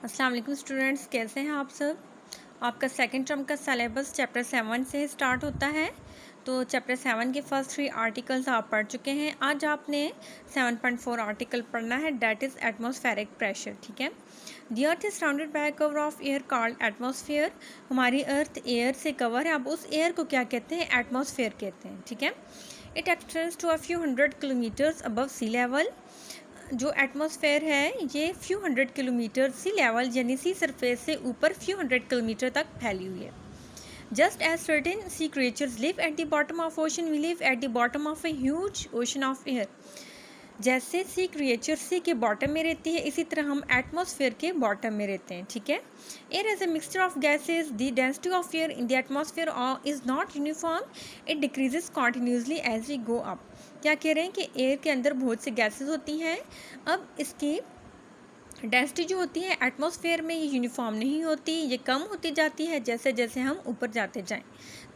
अस्सलाम वालेकुम स्टूडेंट्स, कैसे हैं आप सब। आपका सेकंड टर्म का सिलेबस चैप्टर 7 से स्टार्ट होता है। तो चैप्टर 7 के फर्स्ट 3 आर्टिकल्स आप पढ़ चुके हैं। आज आपने 7.4 आर्टिकल पढ़ना है, डैट इज़ एटमॉस्फेरिक प्रेशर। ठीक है। The earth is surrounded by cover of air called atmosphere. हमारी अर्थ एयर से कवर है। अब उस एयर को क्या कहते हैं? एटमॉस्फेयर कहते हैं। ठीक है। It extends to a few hundred kilometers above sea level. जो एटमॉस्फेयर है ये few hundred kilometer sea level यानी सी सरफेस से ऊपर फ्यू हंड्रेड किलोमीटर तक फैली हुई है। Just as certain sea creatures live at the bottom of ocean, we live at the bottom of a huge ocean of air. जैसे sea creature सी के bottom में रहती है, इसी तरह हम एटमॉस्फेयर के बॉटम में रहते हैं। ठीक है। Air as a mixture of gases, the density of air in the atmosphere is not uniform, it decreases continuously as we go up. क्या कह रहे हैं कि एयर के अंदर बहुत सी गैसेज होती हैं। अब इसकी डेंसिटी जो होती है एटमॉस्फेयर में ये यूनिफॉर्म नहीं होती, ये कम होती जाती है जैसे जैसे हम ऊपर जाते जाएं।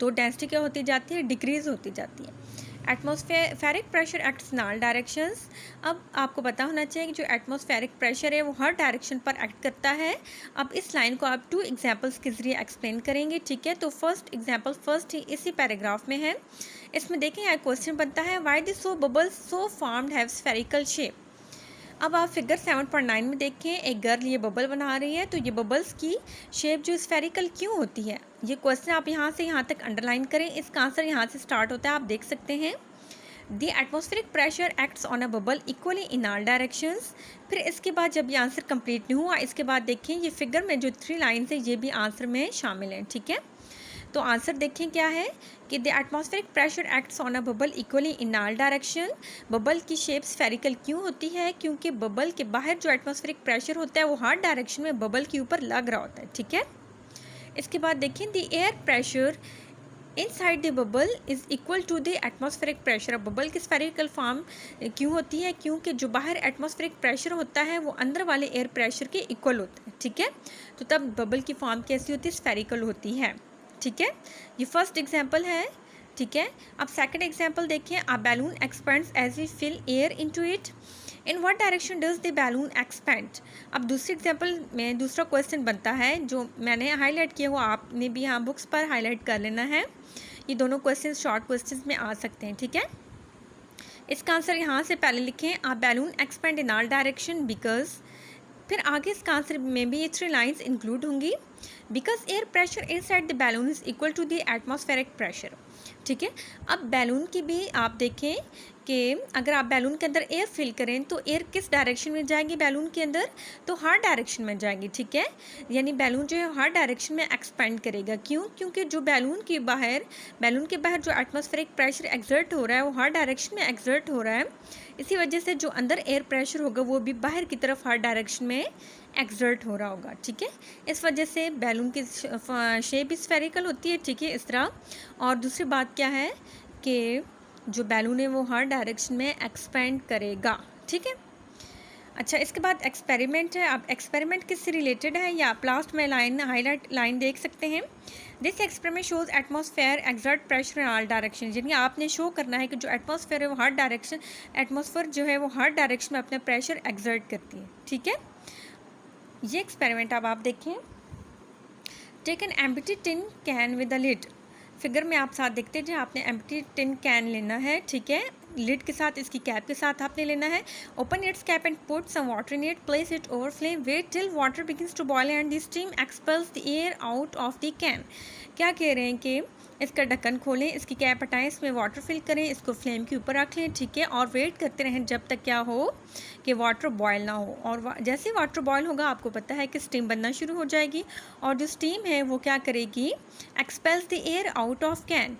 तो डेंसिटी क्या होती जाती है? डिक्रीज होती जाती है। Atmospheric pressure acts in all directions. अब आपको पता होना चाहिए कि जो एटमॉस्फेरिक प्रेशर है वो हर डायरेक्शन पर एक्ट करता है। अब इस लाइन को आप 2 एग्जांपल्स के ज़रिए एक्सप्लेन करेंगे। ठीक है। तो फर्स्ट एग्जांपल फर्स्ट ही इसी पैराग्राफ में है। इसमें देखें यहाँ क्वेश्चन बनता है, why the so bubbles so formed have spherical shape. अब आप फिगर 7.9 में देखें, एक गर्ल ये बबल बना रही है, तो ये बबल्स की शेप जो स्फेरिकल क्यों होती है? ये क्वेश्चन आप यहाँ से यहाँ तक अंडरलाइन करें। इसका आंसर यहाँ से स्टार्ट होता है, आप देख सकते हैं। The atmospheric pressure acts on a bubble equally in all directions. फिर इसके बाद जब ये आंसर कंप्लीट नहीं हुआ, इसके बाद देखें ये फिगर में जो 3 लाइन्स है ये भी आंसर में शामिल हैं। ठीक है। तो आंसर देखें क्या है कि the atmospheric pressure acts on a bubble equally in all direction. Bubble की शेप स्फेरिकल क्यों होती है? क्योंकि बबल के बाहर जो एटमॉस्फेरिक प्रेशर होता है वो हर डायरेक्शन में बबल के ऊपर लग रहा होता है। ठीक है। इसके बाद देखें the air pressure inside the bubble is equal to the atmospheric pressure. अब बबल की स्फेरिकल फॉर्म क्यों होती है? क्योंकि जो बाहर एटमॉस्फेरिक प्रेशर होता है वो अंदर वाले एयर प्रेशर के इक्वल होता है। ठीक है। तो तब बबल की फॉर्म कैसी होती है? स्फेरिकल होती है। ठीक है। ये फर्स्ट एग्जाम्पल है। ठीक है। अब सेकंड एग्जाम्पल देखिए, a balloon expands as we fill air into it. In what direction does the balloon expand. अब दूसरे एग्जाम्पल में दूसरा क्वेश्चन बनता है जो मैंने हाईलाइट किया हुआ, आपने भी यहाँ बुक्स पर हाईलाइट कर लेना है। ये दोनों क्वेश्चन शॉर्ट क्वेश्चन में आ सकते हैं। ठीक है। इसका आंसर यहाँ से पहले लिखें, a balloon expand in all direction because. फिर आगे इसका आंसर में भी ये 3 लाइन्स इंक्लूड होंगी। Because air pressure inside the balloon is equal to the atmospheric pressure. ठीक है। अब बैलून की भी आप देखें कि अगर आप बैलून के अंदर एयर फिल करें तो एयर किस डायरेक्शन में जाएगी? बैलून के अंदर तो हर डायरेक्शन में जाएगी। ठीक है। यानी बैलून जो है हर डायरेक्शन में एक्सपेंड करेगा। क्यों? क्योंकि जो बैलून के बाहर जो एटमॉस्फेरिक प्रेशर एक्सर्ट हो रहा है वो हर डायरेक्शन में एक्सर्ट हो रहा है। इसी वजह से जो अंदर एयर प्रेशर होगा वो भी बाहर की तरफ हर डायरेक्शन में एक्सर्ट हो रहा होगा। ठीक है। इस वजह से बैलून की शेप स्फेरिकल होती है। ठीक है, इस तरह। और दूसरी बात क्या है कि जो बैलून है वो हर डायरेक्शन में एक्सपेंड करेगा। ठीक है। अच्छा, इसके बाद एक्सपेरिमेंट है। अब एक्सपेरिमेंट किससे रिलेटेड है या आप लास्ट में हाईलाइट लाइन देख सकते हैं। This experiment shows atmosphere exert pressure in all direction. यानी आपने शो करना है कि जो एटमॉस्फेयर है वो हर डायरेक्शन एटमॉस्फेयर जो है वो हर डायरेक्शन में अपना प्रेशर एक्सर्ट करती है। ठीक है। ये एक्सपेरिमेंट अब आप देखें। Take an empty tin can with a lid. Figure में आप साथ देखते हैं, आपने एम्प्टी टिन कैन लेना है। ठीक है। लिड के साथ, इसकी कैप के साथ आपने लेना है। Open its cap and put some water in it, place it over flame, wait till water begins to boil and the steam expels the air out of the can. क्या कह रहे हैं कि इसका ढक्कन खोलें, इसकी कैप हटाएं, इसमें वाटर फिल करें, इसको फ्लेम के ऊपर रख लें। ठीक है। और वेट करते रहें जब तक क्या हो कि वाटर बॉयल ना हो। और जैसे वाटर बॉयल होगा आपको पता है कि स्टीम बनना शुरू हो जाएगी। और जो स्टीम है वो क्या करेगी? Expels the air out of can.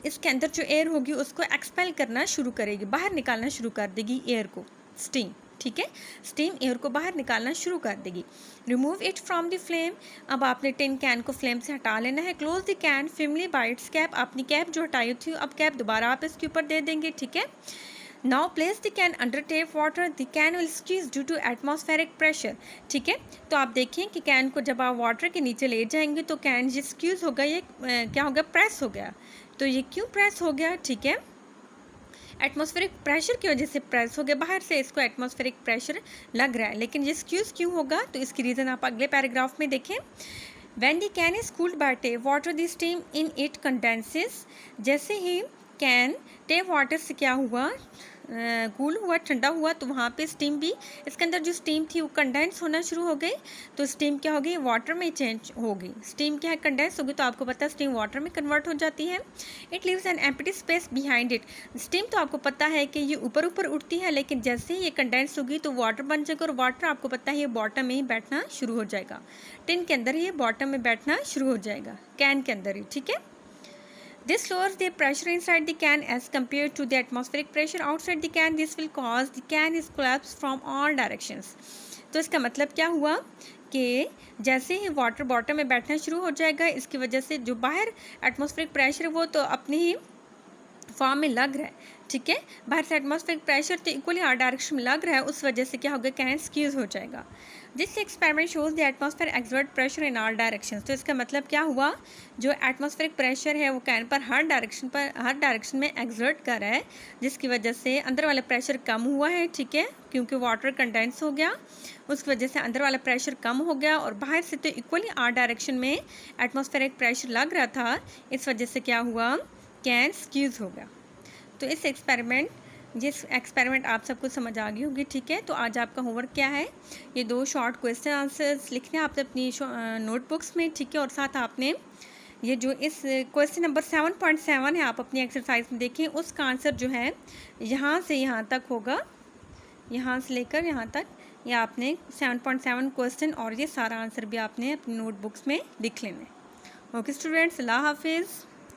इसके अंदर जो एयर होगी उसको एक्सपेल करना शुरू करेगी, बाहर निकालना शुरू कर देगी एयर को, स्टीम। ठीक है। स्टीम एयर को बाहर निकालना शुरू कर देगी। Remove it from the flame. अब आपने टिन कैन को फ्लेम से हटा लेना है। Close the can firmly by its cap. अपनी कैप जो हटाई थी अब कैप दोबारा आप इसके ऊपर दे देंगे। ठीक है। Now place the can under tap water, the can will squeeze due to atmospheric pressure. ठीक है। तो आप देखें कि कैन को जब आप वाटर के नीचे ले जाएंगे तो कैन ये स्क्वीज हो गया, ये क्या हो गया? प्रेस हो गया। तो ये क्यों प्रेस हो गया? ठीक है। एटमॉस्फेरिक प्रेशर की वजह से प्रेस हो गया, बाहर से इसको एटमॉस्फेरिक प्रेशर लग रहा है, लेकिन ये स्क्यूज क्यों होगा, तो इसकी रीज़न आप अगले पैराग्राफ में देखें। When the can is cooled by टे water the steam in it condenses, जैसे ही कैन टे वाटर से क्या हुआ, कूल हुआ, ठंडा हुआ, तो वहाँ पे स्टीम भी, इसके अंदर जो स्टीम थी वो कंडेंस होना शुरू हो गई, तो स्टीम क्या होगी, वाटर में चेंज होगी। स्टीम क्या है, कंडेंस होगी, तो आपको पता है स्टीम वाटर में कन्वर्ट हो जाती है। It leaves an empty space behind it. Steam तो आपको पता है कि ये ऊपर ऊपर उठती है, लेकिन जैसे ही ये कंडेंस होगी तो वाटर बन जाएगा, और वाटर आपको पता है ये बॉटम में ही बैठना शुरू हो जाएगा, टिन के अंदर ही बॉटम में बैठना शुरू हो जाएगा, कैन के अंदर ही, ठीक है। This lowers the pressure inside the can as compared to the atmospheric pressure outside the can. This will cause the can is collapse from all directions. तो इसका मतलब क्या हुआ कि जैसे ही वाटर बॉटम में बैठना शुरू हो जाएगा, इसकी वजह से जो बाहर एटमॉस्फेरिक प्रेशर है वो तो अपनी ही फॉर्म में लग रहा है, ठीक है, बाहर से एटमॉस्फेरिक प्रेशर तो इक्वली हर डायरेक्शन में लग रहा है, उस वजह से क्या होगा, कैन स्क्यूज हो जाएगा। This experiment shows the atmosphere exert pressure in all direction. तो इसका मतलब क्या हुआ, जो एटमॉस्फेरिक प्रेशर है वो कैन पर हर डायरेक्शन में एक्सर्ट कर रहा है, जिसकी वजह से अंदर वाला प्रेशर कम हुआ है, ठीक है, क्योंकि वाटर कंडेंस हो गया, उसकी वजह से अंदर वाला प्रेशर कम हो गया, और बाहर से तो इक्वली आर डायरेक्शन में एटमॉस्फेरिक प्रेशर लग रहा था, इस वजह से क्या हुआ, कैन स्क्यूज हो गया। तो इस एक्सपेरिमेंट आप सबको समझ आ गई होगी, ठीक है। तो आज आपका होमवर्क क्या है, ये 2 शॉर्ट क्वेश्चन आंसर्स लिखने हैं आपने अपनी नोटबुक्स में, ठीक है, और साथ आपने ये जो इस क्वेश्चन नंबर 7.7 है आप अपनी एक्सरसाइज में देखें, उसका आंसर जो है यहाँ से यहाँ तक होगा, यहाँ से लेकर यहाँ तक, ये आपने 7.7 क्वेश्चन और ये सारा आंसर भी आपने अपनी नोटबुक्स में लिख लेना है। ओके स्टूडेंट्स, अल्लाह हाफिज़।